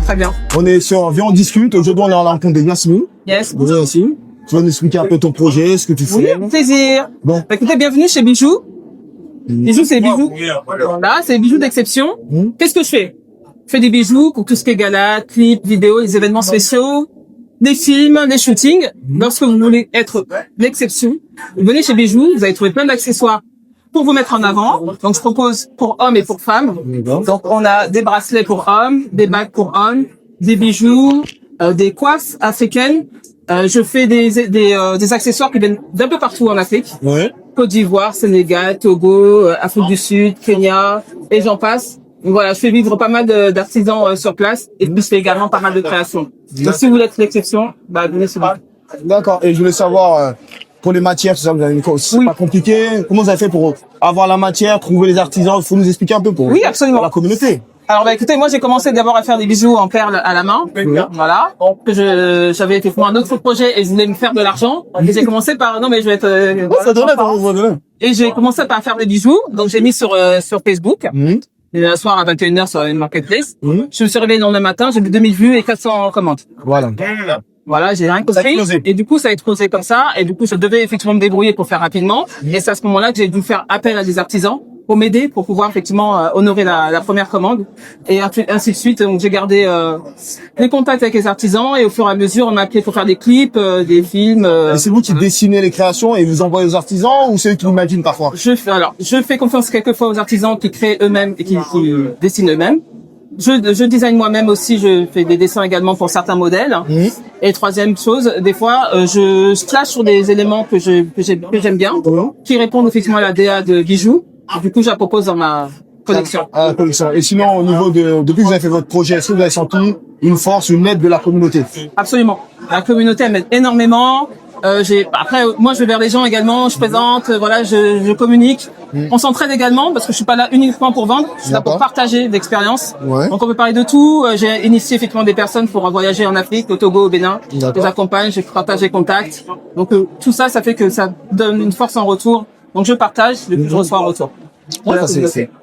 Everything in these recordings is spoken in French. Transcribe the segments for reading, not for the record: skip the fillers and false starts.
Très bien. On est sur Viens on discute. Aujourd'hui, on est en rencontre de Yasmine. Yes. Bonjour Yasmine. Tu vas nous expliquer un peu ton projet, ce que tu Oui, fais. avec plaisir. Bon. Bah, écoutez, bienvenue chez Bijoux. Bijoux, c'est bijoux. Voilà, c'est bijoux d'exception. Qu'est-ce que je fais? Je fais des bijoux pour tout ce qui est gala, clips, vidéos, les événements spéciaux, des films, des shootings. Lorsque vous voulez être l'exception, vous venez chez Bijoux, vous allez trouver plein d'accessoires pour vous mettre en avant. Donc, je propose pour hommes et pour femmes. Donc, on a des bracelets pour hommes, des bagues pour hommes, des bijoux, des coiffes africaines. Je fais des accessoires qui viennent d'un peu partout en Afrique. Ouais. Côte d'Ivoire, Sénégal, Togo, Afrique du Sud, Kenya, et j'en passe. Donc voilà, je fais vivre pas mal d'artisans sur place et puis je fais également pas mal de créations. Donc si vous voulez être l'exception, bah venez sur moi. D'accord. Et je voulais savoir, pour les matières, tout ça, vous avez c'est pas compliqué. Comment vous avez fait pour avoir la matière, trouver les artisans? Il faut nous expliquer un peu pour Absolument. la communauté. Alors bah écoutez, moi j'ai commencé d'abord à faire des bijoux en perles à la main. Voilà. Que j'avais effectivement un autre projet et je voulais me faire de l'argent. Et j'ai commencé par non mais je vais être Ça donne. et j'ai commencé par faire des bijoux. Donc j'ai mis sur Facebook. Et un soir à 21h sur une marketplace. Je me suis réveillé le lendemain matin, j'ai vu 2000 vues et 400 commandes. Voilà. Voilà, j'ai rien Ça a compris. explosé. Et du coup, ça a explosé comme ça. Et du coup, je devais effectivement me débrouiller pour faire rapidement. Et c'est à ce moment-là que j'ai dû faire appel à des artisans pour m'aider, pour pouvoir effectivement honorer la première commande. Et ainsi de suite. Donc, j'ai gardé les contacts avec les artisans. Et au fur et à mesure, on m'a appelé pour faire des clips, des films. Et c'est vous qui dessinez les créations et vous envoyez aux artisans ou c'est eux qui l'imaginent parfois? Je fais confiance quelquefois aux artisans qui créent eux-mêmes et qui dessinent eux-mêmes. Je design moi-même aussi, je fais des dessins également pour certains modèles. Et troisième chose, des fois, je splash sur des éléments que j'aime bien, qui répondent effectivement à la DA de bijoux. Et du coup, je la propose dans ma collection. Ah, collection. Et sinon, au niveau depuis que vous avez fait votre projet, est-ce que vous avez senti une force, une aide de la communauté? Absolument. La communauté, elle m'aide énormément. Après, moi, je vais vers les gens également, je présente, voilà, je communique. On s'entraide également parce que je suis pas là uniquement pour vendre, je suis là pour partager l'expérience. Ouais. Donc, on peut parler de tout. J'ai initié effectivement des personnes pour voyager en Afrique, au Togo, au Bénin. Je les accompagne, je partage les contacts. Donc, tout ça, ça fait que ça donne une force en retour. Donc, je partage, et puis je reçois en retour. Ouais,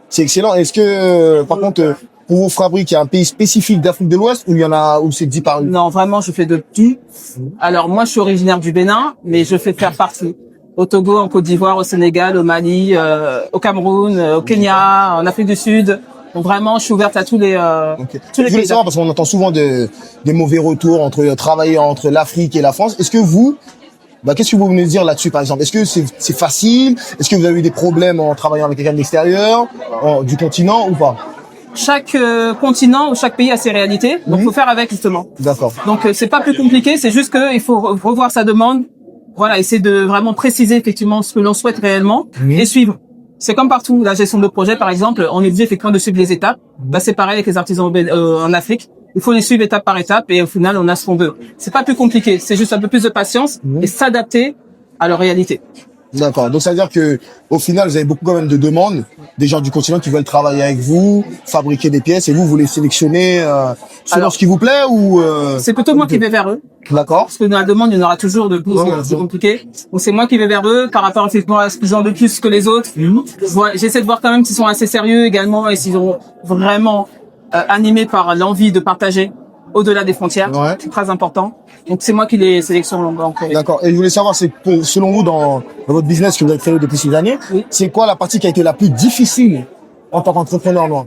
c'est excellent. Est-ce que, par contre, pour vos fabriques, il y a un pays spécifique d'Afrique de l'Ouest ou il y en a, où c'est dit par une? Non, vraiment, je fais de tout. Alors, moi, je suis originaire du Bénin, mais je fais faire partout. Au Togo, en Côte d'Ivoire, au Sénégal, au Mali, au Cameroun, au Kenya, en Afrique du Sud. Donc vraiment, je suis ouverte à tous les Je voulais savoir, parce qu'on entend souvent des mauvais retours entre travailler entre l'Afrique et la France. Est-ce que vous, qu'est-ce que vous venez de dire là-dessus, par exemple? Est-ce que c'est facile? Est-ce que vous avez eu des problèmes en travaillant avec quelqu'un de l'extérieur, du continent ou pas? Chaque continent ou chaque pays a ses réalités, donc faut faire avec justement. D'accord. Donc c'est pas plus compliqué, c'est juste que il faut revoir sa demande. Voilà, essayer de vraiment préciser effectivement ce que l'on souhaite réellement et suivre. C'est comme partout, la gestion de projet par exemple, on est obligé effectivement de suivre les étapes. Bah c'est pareil avec les artisans en Afrique. Il faut les suivre étape par étape et au final on a ce qu'on veut. C'est pas plus compliqué, c'est juste un peu plus de patience et s'adapter à leur réalité. D'accord. Donc, ça veut dire que, au final, vous avez beaucoup quand même de demandes, des gens du continent qui veulent travailler avec vous, fabriquer des pièces, et vous les sélectionnez, selon ce qui vous plaît ou, C'est plutôt moi qui vais vers eux. D'accord. Parce que dans la demande, il y en aura toujours de plus, c'est compliqué. Donc, c'est moi qui vais vers eux par rapport effectivement à ce qu'ils ont de plus que les autres. J'essaie de voir quand même s'ils sont assez sérieux également et s'ils sont vraiment animés par l'envie de partager au-delà des frontières. Ouais. C'est très important. Donc, c'est moi qui les sélectionne. D'accord. Et je voulais savoir, c'est selon vous, dans votre business que vous avez créé depuis 6 années, c'est quoi la partie qui a été la plus difficile en tant qu'entrepreneur noir?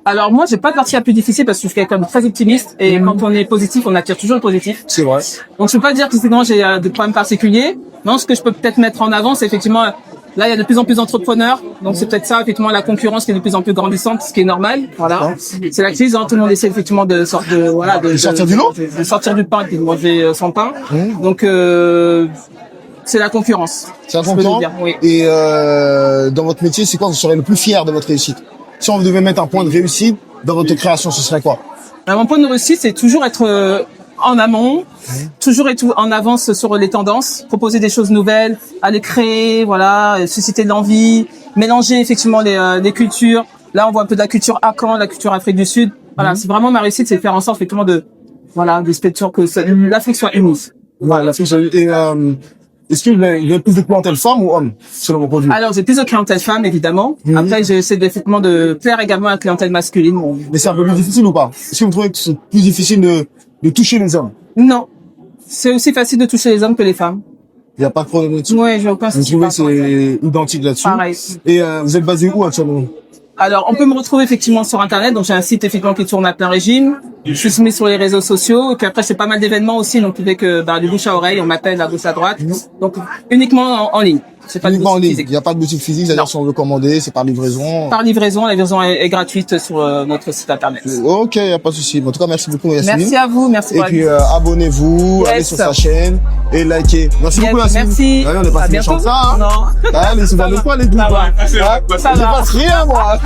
Alors, moi, j'ai pas de partie la plus difficile parce que je suis quelqu'un de très optimiste et quand on est positif, on attire toujours le positif. C'est vrai. Donc, je peux pas dire que sinon j'ai des problèmes particuliers. Non, ce que je peux peut-être mettre en avant, c'est effectivement, là, il y a de plus en plus d'entrepreneurs. Donc, c'est peut-être ça, effectivement, la concurrence qui est de plus en plus grandissante, ce qui est normal. Voilà. C'est la crise, hein. Tout le monde essaie effectivement de sortir du lot. De sortir du pain et de manger son pain. Donc, c'est la concurrence. C'est la concurrence. Oui. Et, dans votre métier, c'est quoi vous serez le plus fier de votre réussite? Si on devait mettre un point de réussite dans votre création, ce serait quoi? Mon point de réussite, c'est toujours être en amont, toujours être en avance sur les tendances, proposer des choses nouvelles, aller créer, voilà, susciter de l'envie, mélanger effectivement les cultures. Là, on voit un peu de la culture Akan, la culture Afrique du Sud. Voilà, c'est vraiment ma réussite, c'est de faire en sorte effectivement de, voilà, que l'Afrique soit unie. Voilà, l'Afrique soit unie. Est-ce que vous avez plus de clientèle femme ou homme, selon vos produits? Alors, j'ai plus de clientèle femme, évidemment. Après, j'essaie effectivement de plaire également à la clientèle masculine. Bon. Mais c'est un peu plus difficile ou pas? Est-ce que vous trouvez que c'est plus difficile de toucher les hommes? Non. C'est aussi facile de toucher les hommes que les femmes. Il n'y a pas de problème là-dessus? Ouais, j'ai aucun Vous souci. trouvez que c'est identique là-dessus? Pareil. Et vous êtes basé où actuellement? Alors, on peut me retrouver effectivement sur Internet. Donc, j'ai un site effectivement qui tourne à plein régime. Je suis soumis sur les réseaux sociaux. Et puis après, c'est pas mal d'événements aussi. Donc, dès que, du bouche à oreille, on m'appelle à gauche à droite. Donc, uniquement en ligne. C'est pas de Uniquement en boutique ligne. physique. Il n'y a pas de boutique physique, c'est-à-dire si on veut commander, c'est par livraison. Par livraison, la livraison est gratuite sur notre site Internet. Ok, il n'y a pas de souci. En tout cas, merci beaucoup, Yasmine. Merci à vous. Merci Et pour la puis, visite. abonnez-vous, Yes. allez sur sa chaîne et likez. Merci beaucoup, Yasmine. Merci. Ouais, on est pas À si méchants bientôt. que ça, hein. Non. Allez, c'est pas Ça le va. quoi, les deux. Ça va. Ça Ça va. passe rien, moi.